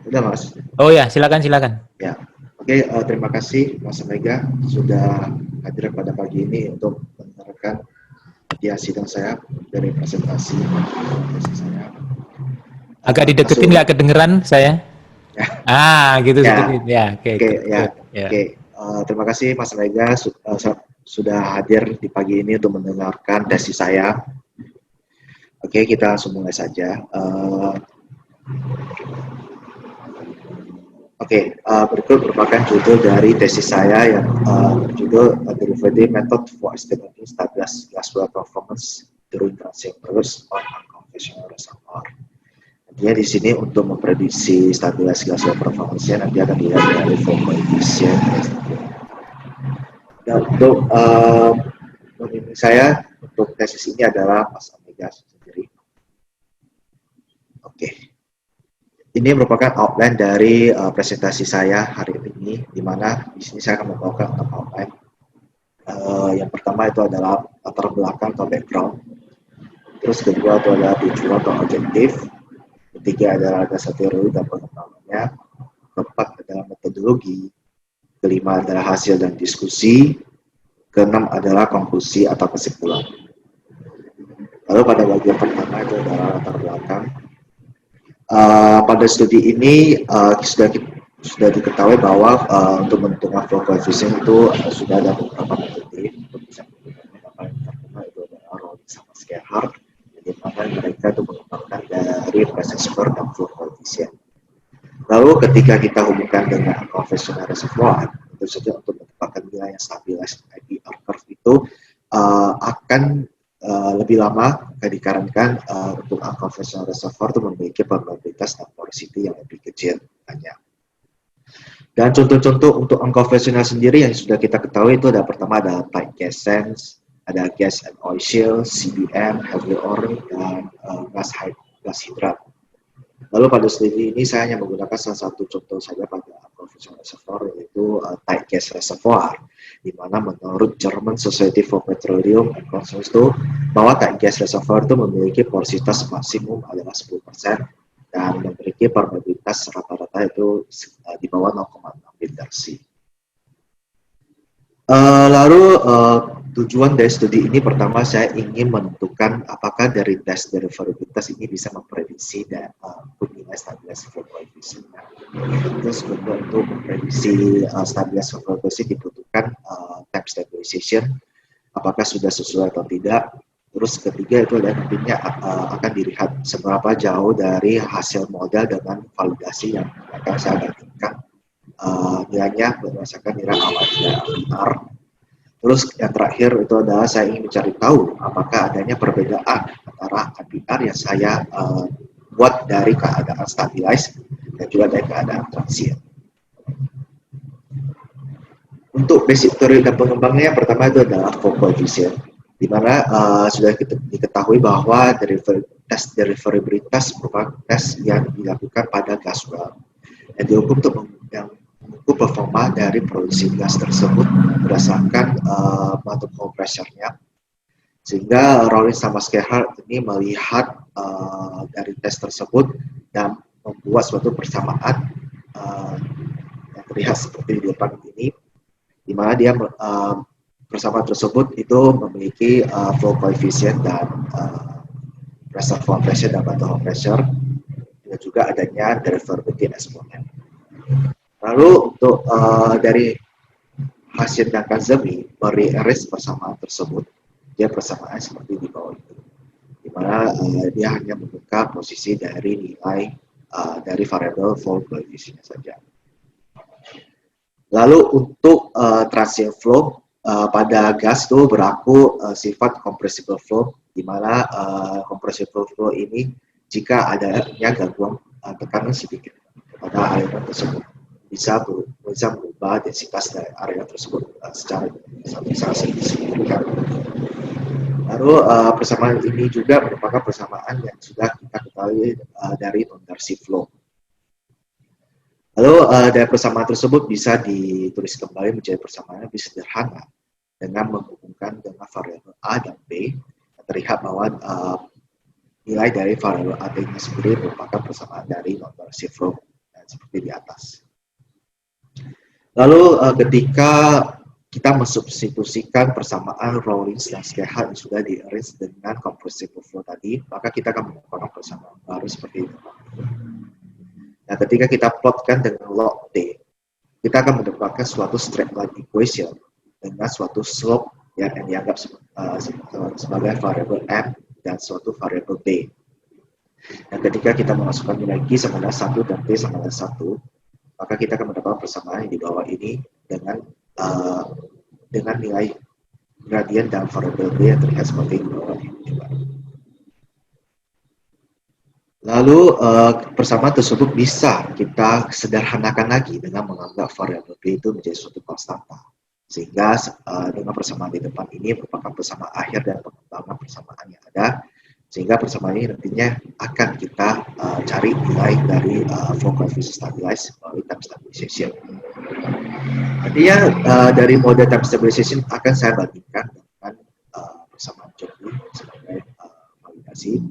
Udah Mas? Oh ya, silakan silakan. Ya. Oke, terima kasih Mas Mega sudah hadir pada pagi ini untuk mendengarkan ya sidang saya dari presentasi saya. Agak dideketin Masuk nggak kedengeran saya? ya, Gitu ya. sedikit. Ya, oke, Oke, good, ya. good. Ya. Oke, terima kasih Mas Mega sudah hadir di pagi ini untuk mendengarkan tesis saya. Oke, kita langsung mulai saja. Berikut merupakan judul dari tesis saya yang berjudul Derivative Method for Estimating Stabilized Gas Well Performance during Transient Bursts on Unconventional Reservoir. Nantinya di sini untuk memprediksi stabilitas gas well performance-nya nanti akan dilihat dari flow coefficient. Dan untuk pembimbing saya untuk tesis ini adalah Mas Omega sendiri. Oke. Ini merupakan outline dari presentasi saya hari ini, di mana di sini saya akan membawakan 6 outline. Yang pertama itu adalah latar belakang atau background. Terus kedua itu adalah tujuan atau objektif. Ketiga adalah dasar teori dan pengembangannya. Keempat adalah metodologi. Kelima adalah hasil dan diskusi. Keenam adalah konklusi atau kesimpulan. Lalu pada bagian pertama itu adalah latar belakang. Pada studi ini sudah diketahui bahwa untuk menentukan flow coefficient itu sudah ada beberapa metode untuk bisa menentukannya. Yang paling terkenal itu adalah Rowling sama Gerhardt, di mana mereka itu mengembangkan dari pressure score dan flow coefficient. Lalu ketika kita hubungkan dengan conventional reservoir, tentu saja untuk mendapatkan nilai yang stabilized IPR curve itu akan lebih lama dikarenakan untuk unconventional reservoir itu memiliki probabilitas dan porosity yang lebih kecil banyak. Dan contoh-contoh untuk unconventional sendiri yang sudah kita ketahui itu ada pertama ada tight gas sense, ada gas and oil shale, CBM, heavy oil, dan gas hidrat. Lalu pada studi ini saya hanya menggunakan salah satu contoh saja pada unconventional reservoir yaitu tight gas reservoir, di mana menurut German Society for Petroleum and Consumer itu bahwa tight gas reservoir itu memiliki porositas maksimum adalah 10% dan memiliki probabilitas rata-rata itu di bawah 0,6 bildarsi. Lalu tujuan dari studi ini pertama saya ingin menentukan apakah dari tes derivativitas ini bisa memprediksi dan nilai stabilitas flow coefficient. Terus untuk memprediksi stabilitas flow coefficient dibutuhkan time stabilization, apakah sudah sesuai atau tidak. Terus ketiga itu adalah nantinya akan dilihat seberapa jauh dari hasil model dengan validasi yang akan saya bandingkan nilainya berdasarkan nilai awal dan APR. Terus yang terakhir itu adalah saya ingin mencari tahu apakah adanya perbedaan antara APR yang saya buat dari keadaan stabilized dan juga dari keadaan transient. Untuk basic teori dan pengembangnya yang pertama itu adalah flow coefficient, di mana sudah diketahui bahwa tes derivatibilitas merupakan tes yang dilakukan pada gas well yang diukur untuk mengukur performa dari produksi gas tersebut berdasarkan multiple pressure-nya. Sehingga Rowling sama Gerhardt ini melihat dari tes tersebut dan membuat suatu persamaan yang terlihat seperti di depan ini, di mana dia persamaan tersebut itu memiliki flow coefficient dan reservoir pressure dan bottom pressure, dan juga adanya derivative exponent. Lalu untuk dari Hasid dan Kazemi merearrange persamaan tersebut, dia persamaan seperti di bawah itu, di mana dia hanya membuka posisi dari nilai dari variabel flow coefficient saja. Lalu untuk transient flow pada gas itu berlaku sifat compressible flow, di mana compressible flow ini jika adanya gangguan tekanan sedikit pada aliran tersebut bisa berubah densitas dari area tersebut secara sangat signifikan. Lalu persamaan ini juga merupakan persamaan yang sudah kita ketahui dari non-darcy flow. Lalu dari persamaan tersebut bisa ditulis kembali menjadi persamaan yang lebih sederhana dengan menghubungkan dengan variabel A dan B. Terlihat bahwa nilai dari variabel A dan B sendiri merupakan persamaan dari non-darcy flow. seperti di atas. Lalu ketika kita mensubstitusikan persamaan Rawlins dan Skehat yang sudah di-arrange dengan compressible flow tadi, maka kita akan mendapatkan persamaan baru seperti itu. Nah, ketika kita plotkan dengan log T, kita akan mendapatkan suatu straight line equation dengan suatu slope yang dianggap sebagai variabel M dan suatu variabel B. Dan ketika kita memasukkan nilai Q sama dengan 1 dan T sama dengan 1, maka kita akan mendapatkan persamaan yang di bawah ini dengan nilai gradien dan variabel B yang terlihat seperti di bawah ini juga. Lalu persamaan tersebut bisa kita sederhanakan lagi dengan menganggap variabel B itu menjadi suatu konstanta. Sehingga dengan persamaan di depan ini merupakan persamaan akhir dan pengembangan persamaan yang ada. Sehingga persamaan ini nantinya akan kita cari nilai dari flow coefficient stabilize melalui time stabilization. Artinya dari model time stabilization akan saya bandingkan dengan persamaan Joule sebagai validasi.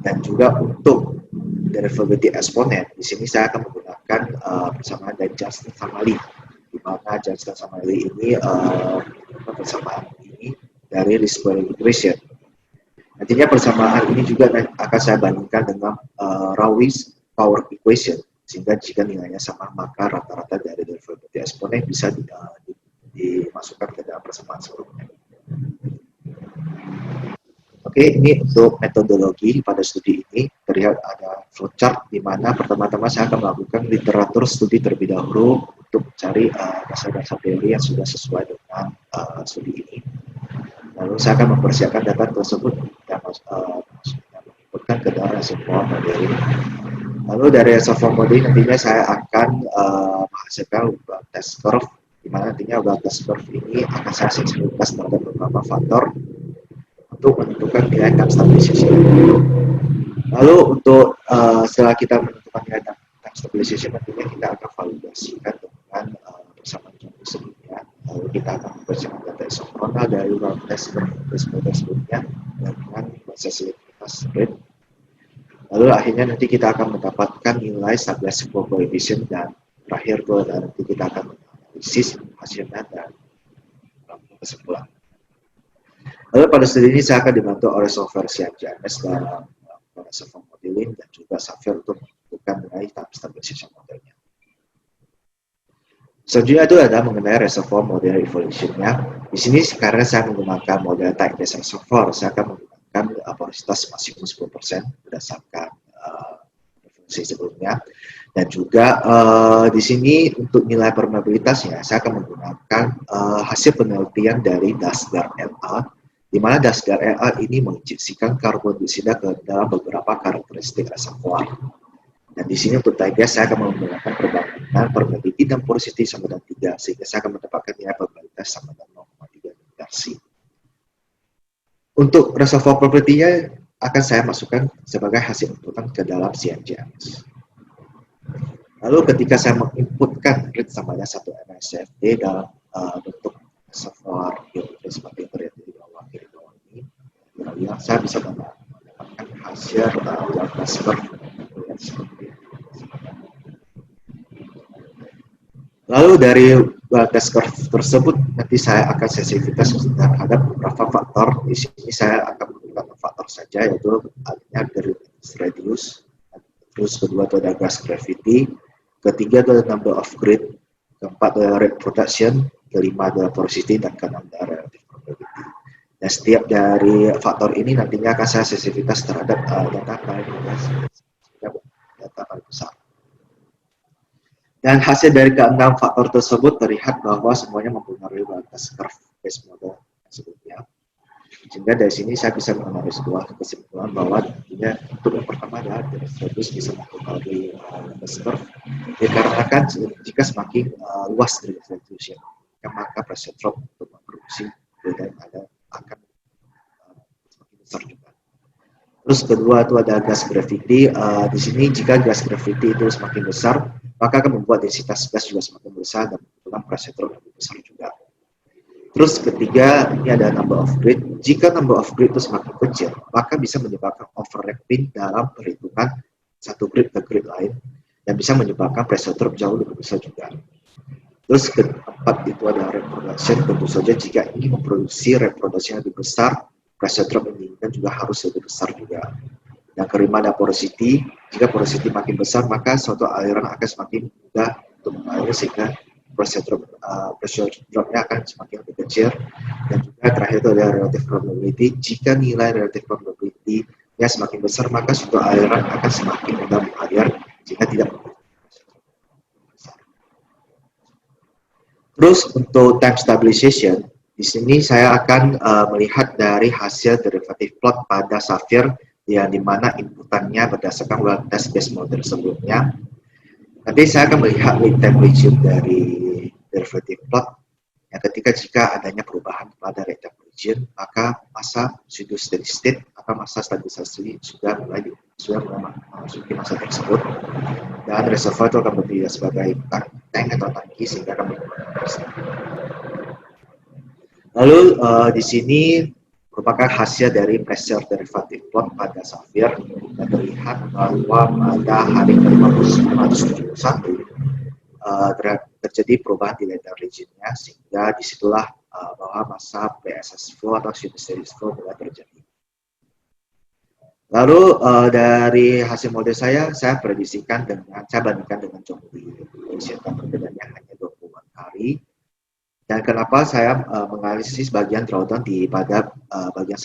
Dan juga untuk derivability eksponen, di sini saya akan menggunakan persamaan dari Johnston-Samali, di mana Johnston-Samali ini persamaan ini dari Rispoli equation. Nantinya persamaan ini juga akan saya bandingkan dengan Rawi's power equation, sehingga jika nilainya sama maka rata-rata dari derivability eksponen bisa dimasukkan ke dalam persamaan sebelumnya. Oke, ini untuk metodologi pada studi ini terlihat ada flowchart di mana pertama-tama saya akan melakukan literatur studi terlebih dahulu untuk mencari dasar-dasar teori yang sudah sesuai dengan studi ini. Lalu saya akan mempersiapkan data tersebut dan menginputkan ke dalam reservoir modeling. Lalu dari reservoir modeling nantinya saya akan menghasilkan test curve, di mana nantinya test curve ini akan saya sensitivitas terhadap beberapa faktor untuk menentukan nilai time stabilization. Lalu untuk setelah kita menentukan nilai time stabilization, nantinya kita akan validasikan dengan persamaan Joule sebelumnya. Lalu kita akan mempersiapkan data isochronal dari test model sebelumnya dengan sensitivitas rate. Lalu akhirnya nanti kita akan mendapatkan nilai stabilization coefficient dan terakhir nanti kita akan menganalisis hasilnya dan melakukan kesimpulan. Lalu pada studi ini saya akan dibantu oleh software CMJMS dalam reservoir modeling dan juga Xavier untuk menentukan nilai time stabilization modelnya. Selanjutnya itu ada mengenai reservoir model evolution-nya. Di sini karena saya menggunakan model time based reservoir, saya akan menggunakan porositas maksimum 10% berdasarkan referensi sebelumnya. Dan juga di sini untuk nilai permeabilitasnya, saya akan menggunakan hasil penelitian dari Dasgard LA, di mana Dasgard LA ini menginjeksikan karbon dioksida ke dalam beberapa karakteristik reservoir. Dan di sini untuk time gas saya akan menggunakan perbandingan permeability dan porosity sama dengan 3, sehingga saya akan mendapatkan nilai permeabilitas sama dengan 0,3 milidarsi. Untuk reservoir property-nya akan saya masukkan sebagai hasil inputan ke dalam CMJMS. Lalu ketika saya menginputkan rate sama dengan 1 MSFD dalam bentuk reservoir geometri seperti yang terlihat di bawah kiri bawah ini, kemudian saya bisa mendapatkan hasil Wallace curve seperti ini. Lalu dari Wallace curve tersebut nanti saya akan sensitivitas terhadap beberapa faktor. Di sini saya akan menggunakan faktor saja, yaitu adanya radius, terus kedua itu ada gas gravity, ketiga adalah number of grid, keempat adalah rate production, kelima adalah porosity, dan keenam adalah relative probability. Dan setiap dari faktor ini nantinya akan saya sensitivitas terhadap data paling besar. Dan hasil dari keenam faktor tersebut terlihat bahwa semuanya mempengaruhi batas curve base model sebelumnya. Sehingga dari sini saya bisa mengambil sebuah kesimpulan bahwa nantinya untuk yang pertama adalah radius bisa mempengaruhi batas curve. Dikarenakan jika semakin luas dari radiusnya, maka pressure drop untuk memproduksi dan ada akan semakin besar juga. Terus kedua itu ada gas gravity. Di sini jika gas gravity itu semakin besar, maka akan membuat densitas gas juga semakin besar dan kebetulan pressure drop lebih besar juga. Terus ketiga ini ada number of grid. Jika number of grid itu semakin kecil, maka bisa menyebabkan overlapping dalam perhitungan satu grid ke grid lain. dan bisa menyebabkan pressure drop jauh lebih besar juga. Terus keempat itu adalah reproduction. Tentu saja jika ingin memproduksi reproduksi yang lebih besar, pressure drop yang diinginkan juga harus lebih besar juga. Dan kelima ada porosity. Jika porosity makin besar, maka suatu aliran akan semakin mudah untuk mengalir sehingga pressure drop-nya akan semakin lebih kecil. Dan juga terakhir itu ada relative probability. Jika nilai relative probability-nya semakin besar, maka suatu aliran akan semakin mudah mengalir jika tidak. Terus untuk time stabilization, di sini saya akan melihat dari hasil derivative plot pada Sapphire yang dimana inputannya berdasarkan well test based model sebelumnya. Nanti saya akan melihat mean time region dari derivative plot yang ketika jika adanya perubahan pada rate time region, maka masa pseudo steady state atau masa stabilisasi sudah mulai memasuki masa tersebut, dan reservoir itu akan berdiri sebagai tank atau tangki sehingga akan lalu di sini merupakan hasil dari pressure derivative plot pada Sapphire dan terlihat bahwa pada hari ke-571 terjadi perubahan di letter region-nya, sehingga disitulah bahwa masa PSS flow atau steady flow mulai terjadi. Lalu dari hasil model saya prediksikan saya bandingkan dengan Chomsky Equation, perbedaannya hanya 24 hari. Dan kenapa saya menganalisis bagian drawdown pada bagian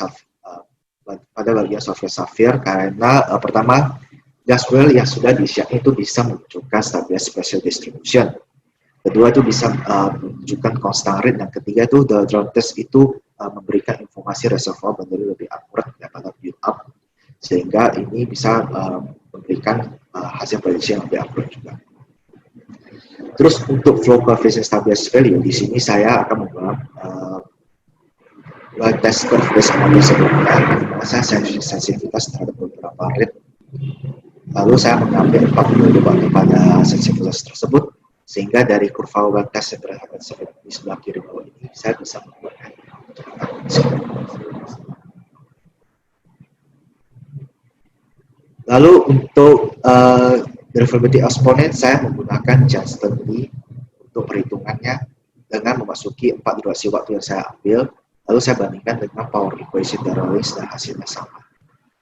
software Sapphire, karena pertama gas well yang sudah di-share itu bisa menunjukkan stabilitas spatial distribution. Kedua itu bisa menunjukkan constant rate, dan ketiga itu the drawn test itu memberikan informasi reservoir menjadi lebih akurat daripada build up, sehingga ini bisa memberikan hasil prediksi yang lebih akurat juga. Terus untuk flow coefficient stability value, di sini saya akan menggunakan well test curve based model sebelumnya, saya sensitivitas terhadap beberapa rate. Lalu saya mengambil 40 pada sensitivitas tersebut, sehingga dari kurva well test yang terlihat di sebelah kiri bawah ini, saya bisa membuatkan. Lalu untuk derivability exponent, saya menggunakan Johnston Lee untuk perhitungannya dengan memasuki 4 durasi waktu yang saya ambil, lalu saya bandingkan dengan power equation dari Rawlings dan hasilnya sama.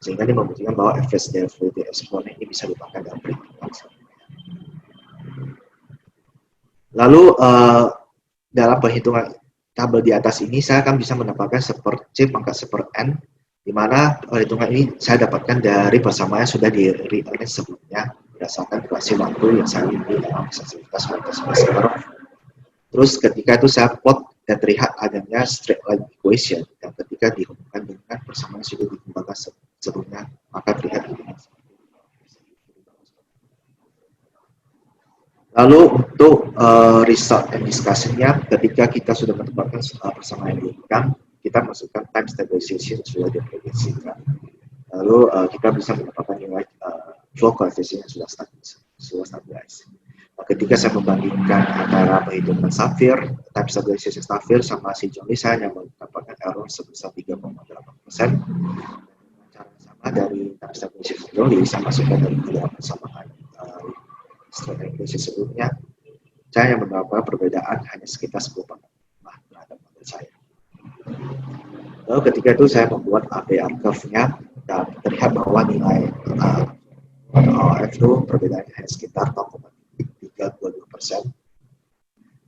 Sehingga ini membuktikan bahwa average derivability exponent ini bisa dipakai dalam perhitungan. Lalu dalam perhitungan tabel di atas ini, saya akan bisa mendapatkan C pangkat 1/n, di mana perhitungan ini saya dapatkan dari persamaan yang sudah di-rearrange sebelumnya berdasarkan durasi waktu yang saya miliki dalam sensitivitas voltage curve. Terus ketika itu saya plot dan terlihat adanya straight line equation, dan ketika dihubungkan dengan persamaan yang sudah dikembangkan sebelumnya, maka terlihat ini. Lalu untuk result and discussion-nya, ketika kita sudah menetapkan persamaan yang diinginkan, kita masukkan time stabilization sudah diprediksikan. Lalu kita bisa mendapatkan nilai flow coefficient yang sudah stabilize. Ketika saya membandingkan antara perhitungan Sapphire, time stabilization Sapphire sama si Johnny, saya hanya mendapatkan error sebesar 3,8%. Cara sama dari time stabilization Johnny, saya masukkan dari kedua persamaan strategi sebelumnya, saya yang mendapatkan perbedaan hanya sekitar 10% terhadap model saya. Lalu ketika itu saya membuat APR curve-nya, dan terlihat bahwa nilai OF itu perbedaannya hanya sekitar 0,322%.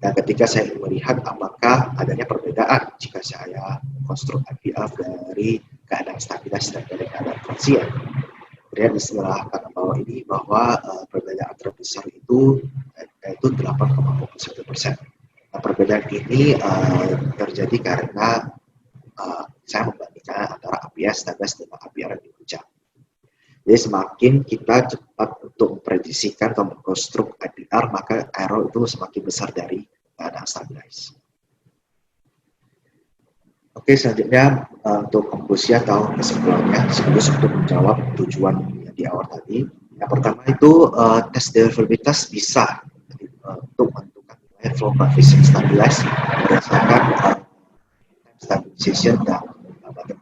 Dan ketika saya melihat apakah adanya perbedaan jika saya konstruk APR dari keadaan stabilitas dan dari keadaan transient, terlihat di sebelah kanan bawah ini bahwa perbedaan terbesar itu yaitu 8,41%. Nah, perbedaan ini terjadi karena saya membandingkan antara APR stabilitas dengan APR yang diucap. Jadi semakin kita cepat untuk memprediksikan atau mengkonstruk APR, maka error itu semakin besar dari keadaan stabilitas. Oke, selanjutnya untuk konklusi atau kesimpulannya, sekaligus untuk menjawab tujuan yang di awal tadi. Yang pertama itu tes derivabilitas bisa untuk menentukan nilai flow coefficient stabilize berdasarkan stabilization dan bagian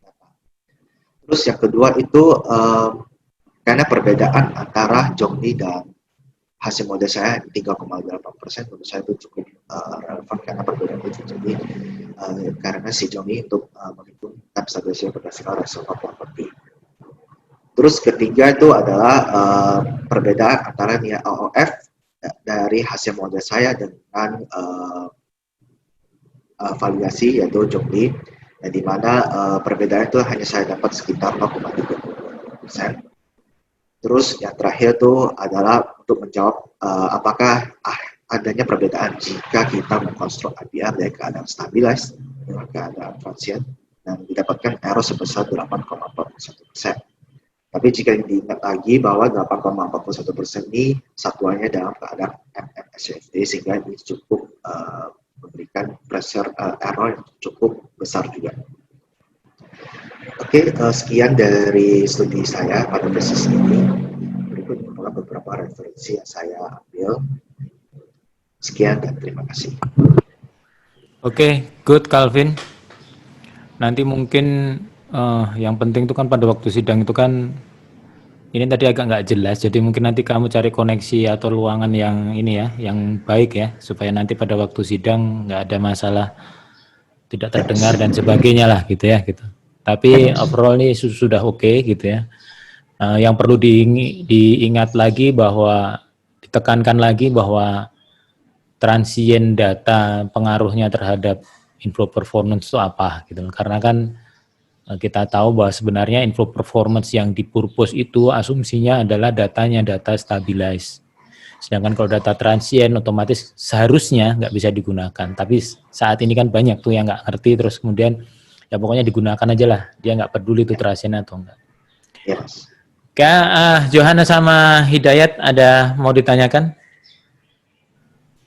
data. Terus yang kedua itu karena perbedaan antara Zhongli dan hasil model saya 3,8%, menurut saya itu cukup relevan karena perbedaan itu terjadi karena si Zhongli untuk menghitung time stabilization berdasarkan rasio property. Terus ketiga itu adalah perbedaan antara nilai AOF dari hasil model saya dengan validasi yaitu Zhongli, yang dimana perbedaan itu hanya saya dapat sekitar 0,3%. Terus yang terakhir itu adalah untuk menjawab apakah adanya perbedaan jika kita mengkonstruk IBM dari keadaan stabilized dengan keadaan transient dan didapatkan error sebesar 8,41%. Tapi jika diingat lagi bahwa 8,41% ini satuannya dalam keadaan MMSFD sehingga ini cukup memberikan pressure error yang cukup besar juga. Oke, sekian dari studi saya pada tesis ini. Berikut adalah beberapa referensi yang saya ambil. Sekian dan terima kasih. Oke, good Calvin. Nanti mungkin yang penting itu kan pada waktu sidang itu kan ini tadi agak nggak jelas, jadi mungkin nanti kamu cari koneksi atau ruangan yang ini ya, yang baik ya, supaya nanti pada waktu sidang nggak ada masalah tidak terdengar dan sebagainya lah gitu ya gitu. Tapi overall ini sudah oke gitu ya. Yang perlu diingat lagi bahwa ditekankan lagi bahwa transient data pengaruhnya terhadap inflow performance itu apa gitu. Karena kan kita tahu bahwa sebenarnya inflow performance yang dipurpose itu asumsinya adalah datanya data stabilized. Sedangkan kalau data transient otomatis seharusnya nggak bisa digunakan. Tapi saat ini kan banyak tuh yang nggak ngerti terus kemudian ya pokoknya digunakan aja lah. Dia nggak peduli itu transient atau enggak. Yes. Johanna sama Hidayat ada mau ditanyakan?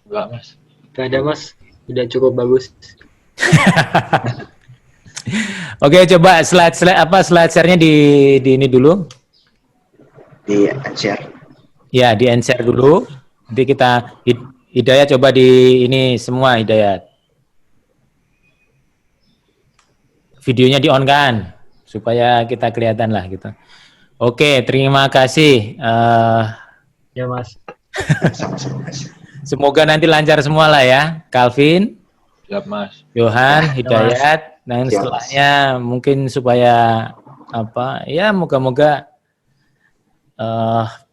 Enggak, Mas. Gak ada, Mas. Udah cukup bagus. Oke, coba slide share-nya di ini dulu. Di share. Ya, di share dulu. Nanti kita Hidayat coba di ini semua Hidayat. Videonya di on kan supaya kita kelihatan lah gitu. Oke, terima kasih. Ya, Mas. Sama-sama, Mas. Semoga nanti lancar semua lah ya, Calvin, Siap, Mas. Johan, Hidayat. Dan Siap, setelahnya mungkin supaya apa? Ya, moga-moga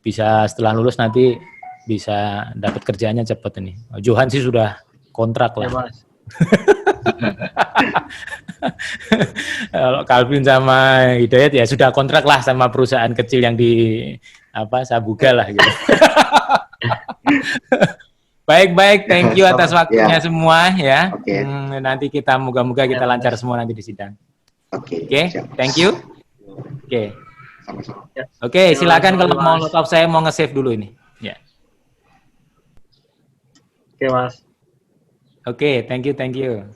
bisa setelah lulus nanti bisa dapat kerjanya cepat ini. Johan sih sudah kontrak lah. Ya, Mas. Kalau Calvin sama Hidayat ya sudah kontrak lah sama perusahaan kecil yang di Sabuga lah gitu. Baik, thank you atas waktunya semua ya. Okay. Nanti kita moga-moga kita lancar semua nanti di sidang. Oke. Thank you. Oke. Sama-sama. Oke, silakan kalau mau load off saya mau nge-save dulu ini. Ya. Oke, Mas. Oke, thank you.